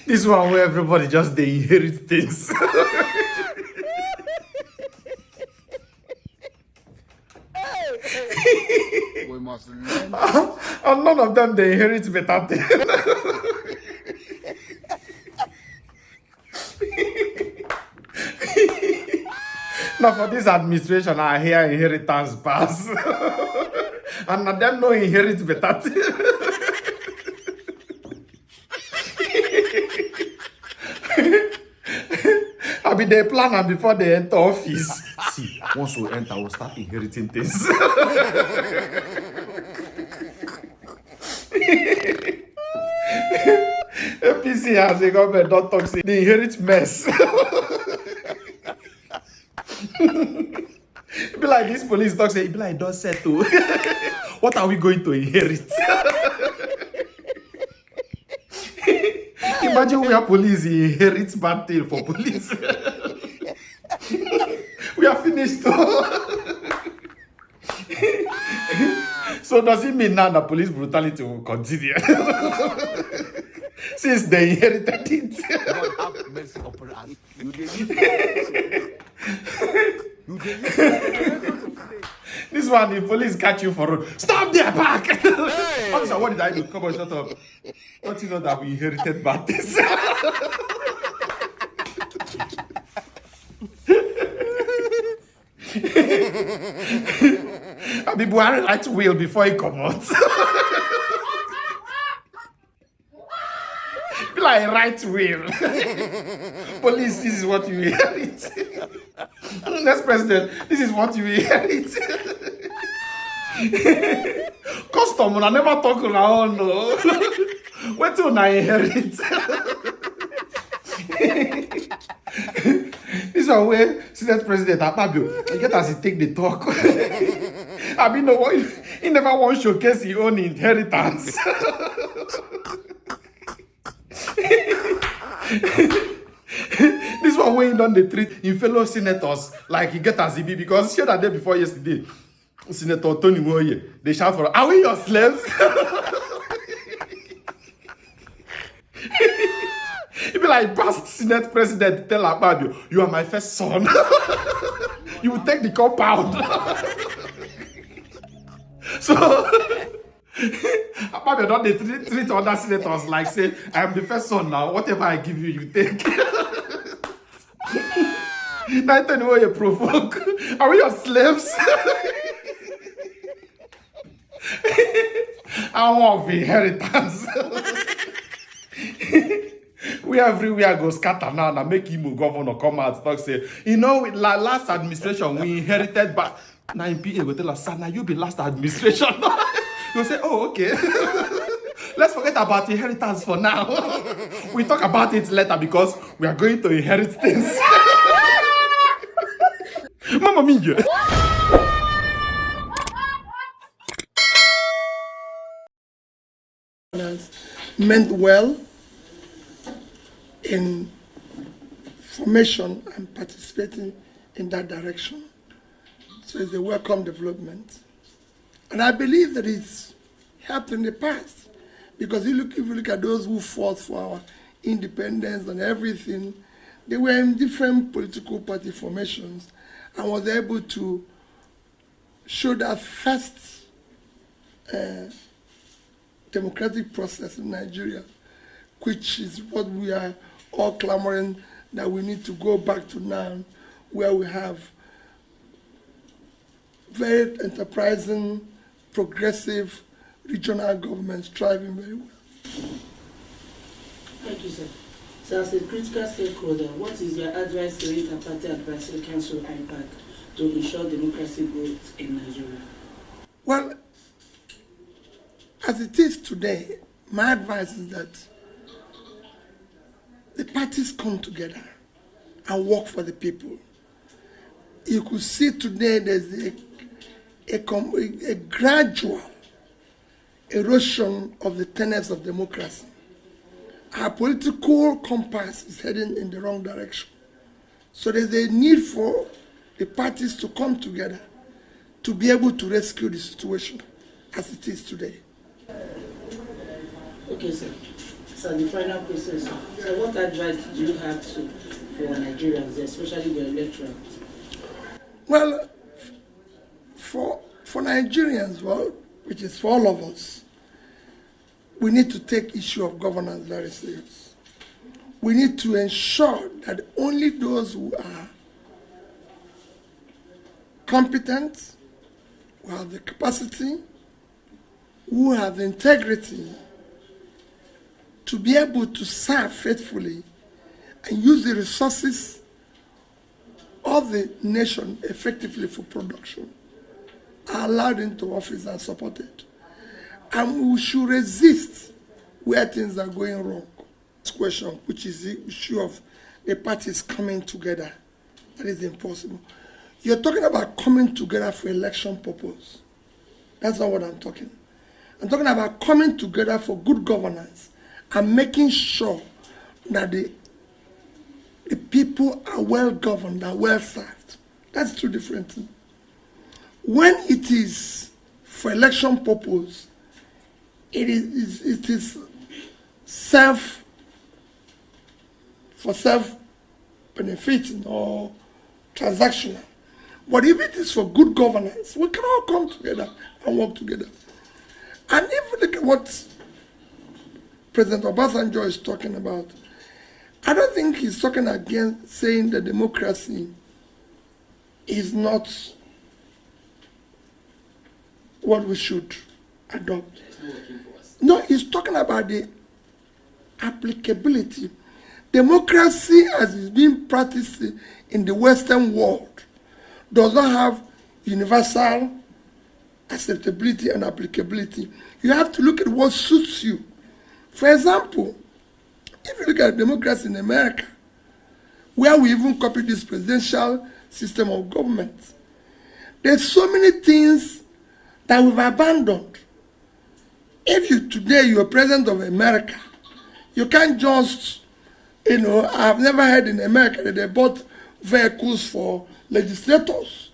This one where everybody just they inherit things. We must learn. And none of them they inherit better things. Now for this administration, I hear inheritance pass. And now them no inherit better things. I mean, they plan and before they enter office. See, once we enter, we'll start inheriting things. APC has a government don't talk, say they inherit mess. It be like this police talk, say, it be like, don't settle. What are we going to inherit? Imagine we are police, inherits bad thing for police. We are finished. So does it mean now that police brutality will continue? Since they inherited it. God have mercy upon us. This one, the police catch you for road. Stop there, back! Hey. Officer, what did I do? Come on, shut up. Don't you know that we inherited bad things? I mean, Buhari right will before he come out. Be like right will. Police, this is what you inherit. Next president, this is what you inherit. Custom, I never talk around. No. Wait till I inherit. This one where Senate President Akpabio, I get as he take the talk. I mean, no, he never want showcase his own inheritance. This one where he done the treat in fellow senators like he get as he be, because the other day before yesterday, Senator Tony Moye, they shout for, are we your slaves? It be like past Senate President tell Akpabio, you are my first son. You will take the compound. So Akpabio don't they treat other senators like say, I am the first son now, whatever I give you, you take. Now tell you what you provoke. Are we your slaves? I want inheritance. We everywhere go scatter now and make him governor come out talk say, you know, last administration we inherited, but now in PA go tell us, now you be last administration. You say, oh, okay. Let's forget about inheritance for now. We talk about it later because we are going to inherit things. Mama mia. Meant well in formation and participating in that direction. So it's a welcome development. And I believe that it's helped in the past, because if you look at those who fought for our independence and everything, they were in different political party formations and was able to show that first democratic process in Nigeria, which is what we are all clamoring that we need to go back to now, where we have very enterprising, progressive regional governments thriving very well. Thank you, sir. So as a critical stakeholder, what is your advice to Inter-Party Advisory Council IPAC to ensure democracy growth in Nigeria? Well, as it is today, my advice is that the parties come together and work for the people. You could see today there's a gradual erosion of the tenets of democracy. Our political compass is heading in the wrong direction. So there's a need for the parties to come together to be able to rescue the situation as it is today. Okay, sir. So the final question, sir. So what advice do you have for Nigerians, especially the electoral? Well, for Nigerians, well, which is for all of us, we need to take issue of governance very serious. We need to ensure that only those who are competent, who have the capacity, who have the integrity to be able to serve faithfully and use the resources of the nation effectively for production are allowed into office and supported. And we should resist where things are going wrong. This question, which is the issue of the parties coming together, that is impossible. You're talking about coming together for election purpose. That's not what I'm talking. I'm talking about coming together for good governance and making sure that the people are well governed, are well served. That's two different things. When it is for election purpose, it is self-benefiting or transactional. But if it is for good governance, we can all come together and work together. And if you look at what President Obasanjo is talking about, I don't think he's talking against saying that democracy is not what we should adopt. No, he's talking about the applicability. Democracy, as is being practiced in the Western world, does not have universal acceptability and applicability. You have to look at what suits you. For example, if you look at democracy in America, where we even copy this presidential system of government, there's so many things that we've abandoned. If you're president of America, you can't just, I've never heard in America that they bought vehicles for legislators.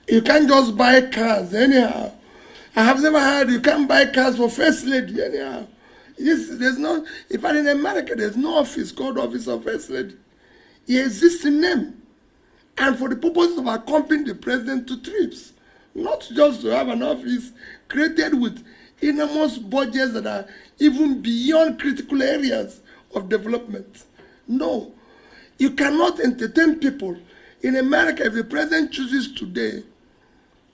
You can't just buy cars anyhow. I have never heard you can't buy cars for first lady anyhow. There's no, in fact, in America, there's no office called Office of First Lady. It exists in name. And for the purpose of accompanying the president to trips, not just to have an office created with enormous budgets that are even beyond critical areas of development. No. You cannot entertain people. In America, if the president chooses today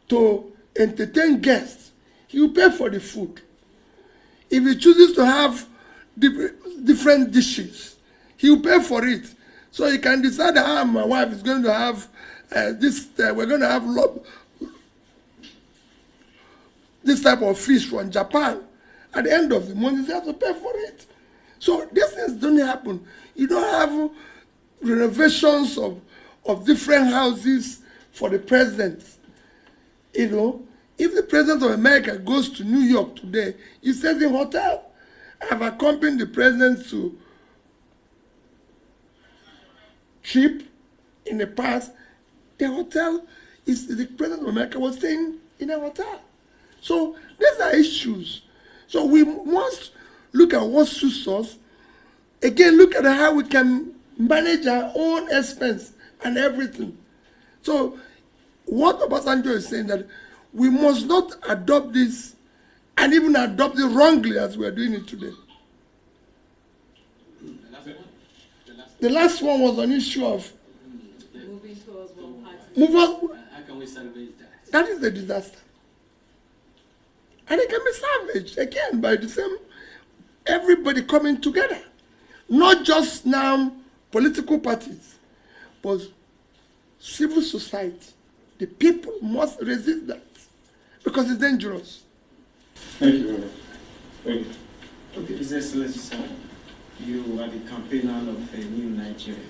to entertain guests, he will pay for the food. If he chooses to have different dishes, he will pay for it. So he can decide how my wife is going to have we're going to have this type of fish from Japan. At the end of the month, he has to pay for it. So these things don't happen. You don't have renovations of different houses for the president. If the president of America goes to New York today, he stays in a hotel. I have accompanied the president to trip in the past. The hotel the president of America was staying in a hotel. So these are issues. So we must look at what suits us. Again, look at how we can manage our own expense and everything. So what Obasanjo is saying that we must not adopt this and even adopt it wrongly as we are doing it today. The last one was an issue of moving towards one party. How can we salvage that? That is a disaster. And it can be salvaged again by the same everybody coming together. Not just now political parties, but civil society. The people must resist that because it's dangerous. Thank you very much. Thank you. Okay, His Excellency, sir, you are the campaigner of a new Nigeria.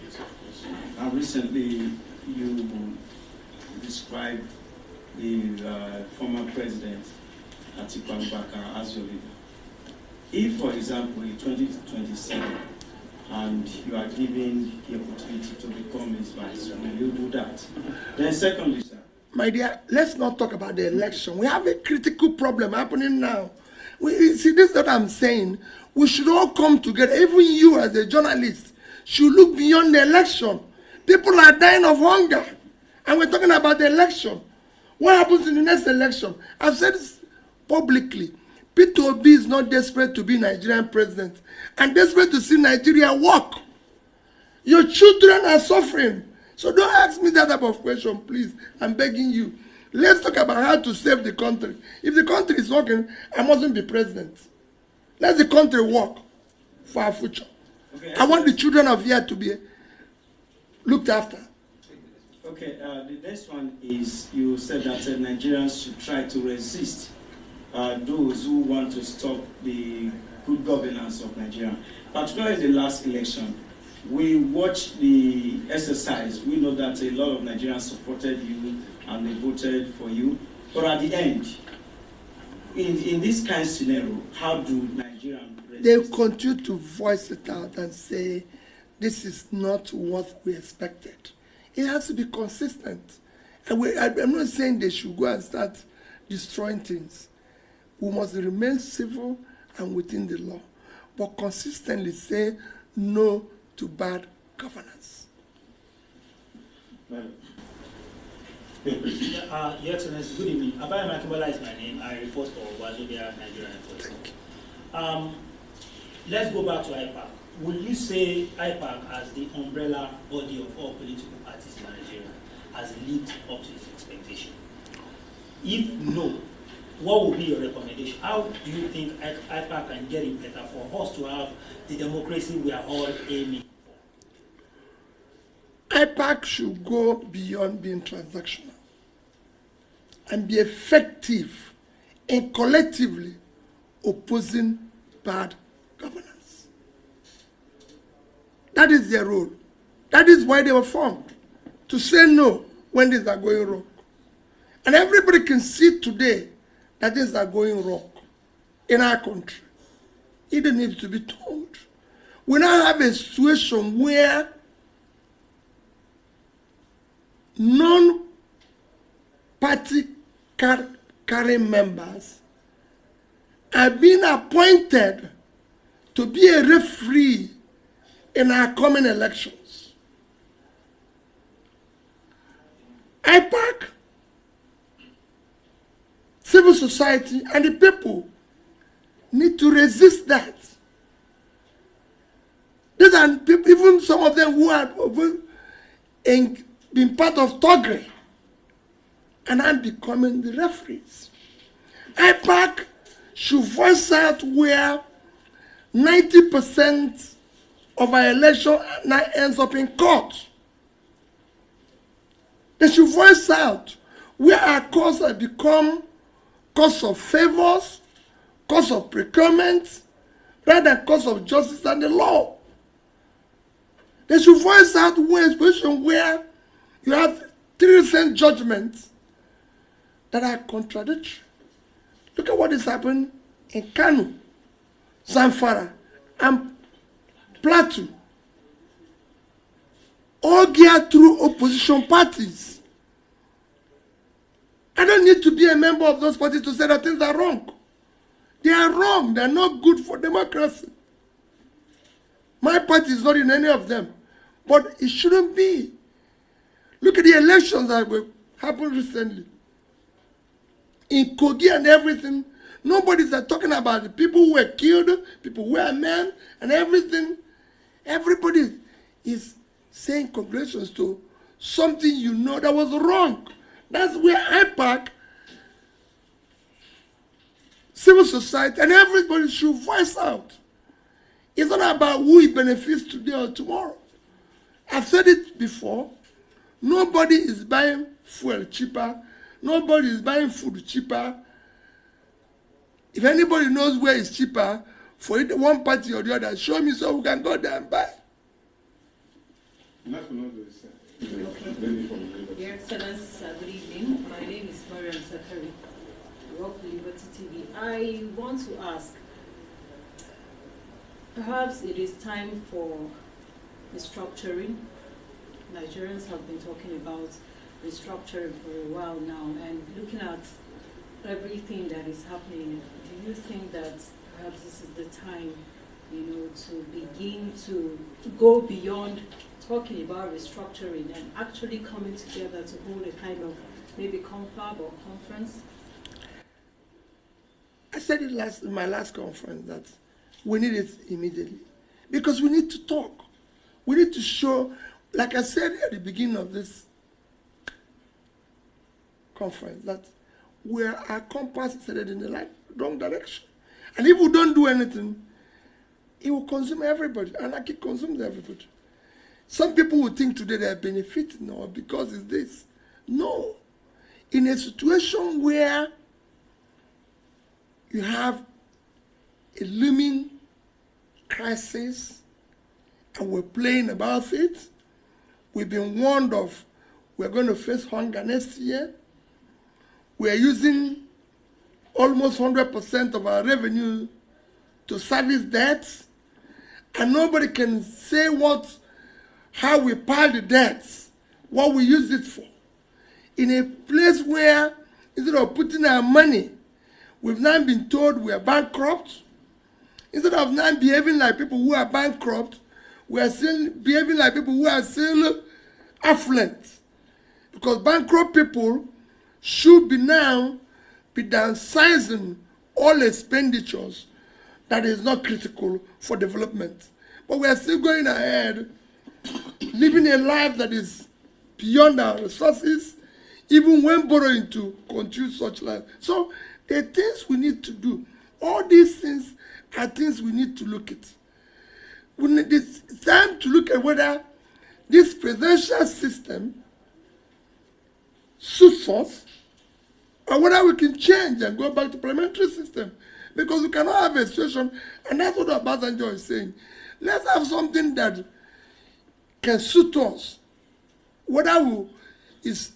And recently, you described the former president, Atiku Abubakar, as your leader. If, for example, in 2027, and you are given the opportunity to become his vice, will you do that? Then secondly, sir. My dear, let's not talk about the election. We have a critical problem happening now. See, this is what I'm saying. We should all come together. Even you as a journalist should look beyond the election. People are dying of hunger. And we're talking about the election. What happens in the next election? I've said this publicly. Peter Obi is not desperate to be Nigerian president and desperate to see Nigeria work. Your children are suffering. So don't ask me that type of question, please. I'm begging you. Let's talk about how to save the country. If the country is working, I mustn't be president. Let the country work for our future. Okay, I want the children of here to be looked after. Okay, the next one is you said that Nigerians should try to resist those who want to stop the good governance of Nigeria. Particularly in the last election, we watched the exercise. We know that a lot of Nigerians supported you and they voted for you. But at the end, in this kind of scenario, how do Nigerians resist? They continue to voice it out and say, this is not what we expected. It has to be consistent. And I'm not saying they should go and start destroying things. We must remain civil and within the law, but consistently say no to bad governance. Your Excellency, good evening. Abayam Akimbola is my name. I report for Wazobia, Nigerian Report. Let's go back to IPAC. Will you say IPAC as the umbrella body of all political parties in Nigeria has lived up to its expectation? If no, what would be your recommendation? How do you think IPAC can get it better for us to have the democracy we are all aiming for? IPAC should go beyond being transactional and be effective in collectively opposing bad governance. That is their role. That is why they were formed, to say no when things are going wrong. And everybody can see today that things are going wrong in our country. It needs to be told. We now have a situation where non-party carrying members are being appointed to be a referee in our coming elections. IPAC, civil society, and the people need to resist that. These are people, even some of them who have been part of Togri, and I'm becoming the referees. IPAC should voice out where 90% of our election now ends up in court. They should voice out where our courts have become courts of favors, courts of procurement, rather than courts of justice and the law. They should voice out where a position where you have 3 recent judgments that are contradictory. Look at what is happening in Kano, Zamfara, and Plateau. All geared through opposition parties. I don't need to be a member of those parties to say that things are wrong. They are wrong. They are not good for democracy. My party is not in any of them. But it shouldn't be. Look at the elections that happened recently. In Kogi and everything, nobody's talking about the people who were killed, people who were men, and everything. Everybody is saying congratulations to something you know that was wrong. That's where IPAC, civil society, and everybody should voice out. It's not about who it benefits today or tomorrow. I've said it before. Nobody is buying fuel cheaper. Nobody is buying food cheaper. If anybody knows where it's cheaper, for it, one party or the other, show me so we can go there and buy. Your Excellency, sir, good evening. My name is Mariam Zakari. I work for Liberty TV. I want to ask, perhaps it is time for restructuring. Nigerians have been talking about restructuring for a while now, and looking at everything that is happening, do you think that perhaps this is the time to begin to go beyond talking about restructuring and actually coming together to hold a kind of maybe confab or conference? I said it in my last conference that we need it immediately because we need to talk. We need to show, like I said at the beginning of this conference, that our compass is headed in the wrong direction. And if we don't do anything, it will consume everybody. Anarchy consumes everybody. Some people will think today they are benefiting or because it's this. No. In a situation where you have a looming crisis and we're playing about it, we've been warned of we're going to face hunger next year. We're using almost 100% of our revenue to service debts, and nobody can say how we pile the debts, what we use it for. In a place where, instead of putting our money, we've now been told we are bankrupt. Instead of now behaving like people who are bankrupt, we are still behaving like people who are still affluent. Because bankrupt people should be now be downsizing all expenditures that is not critical for development. But we are still going ahead, living a life that is beyond our resources, even when borrowing to continue such life. So there are things we need to do. All these things are things we need to look at. It's time to look at whether this presidential system suits us, or whether we can change and go back to parliamentary system. Because we cannot have a situation, and that's what Obasanjo is saying. Let's have something that can suit us, whether it's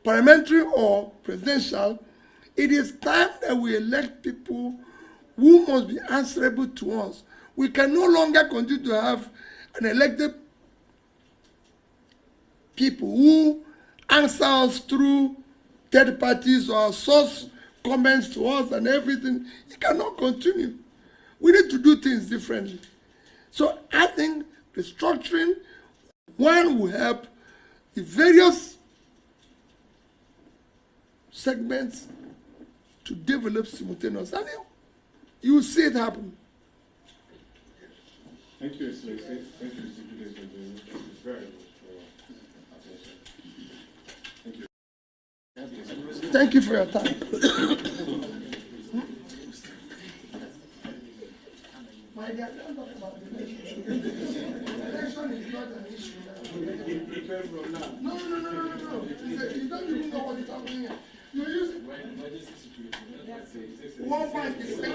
parliamentary or presidential. It is time that we elect people who must be answerable to us. We can no longer continue to have an elected people who answer us through third parties or source comments to us and everything. It cannot continue. We need to do things differently. So I think restructuring, one, will help the various segments to develop simultaneously. And you will see it happen. Thank you, Excellency. Thank you, Mr. President. It's very much Thank you. Thank you for your time. My dear, don't talk about the election. The election is not an issue now. No. You don't even know what is happening here. You use it. One point is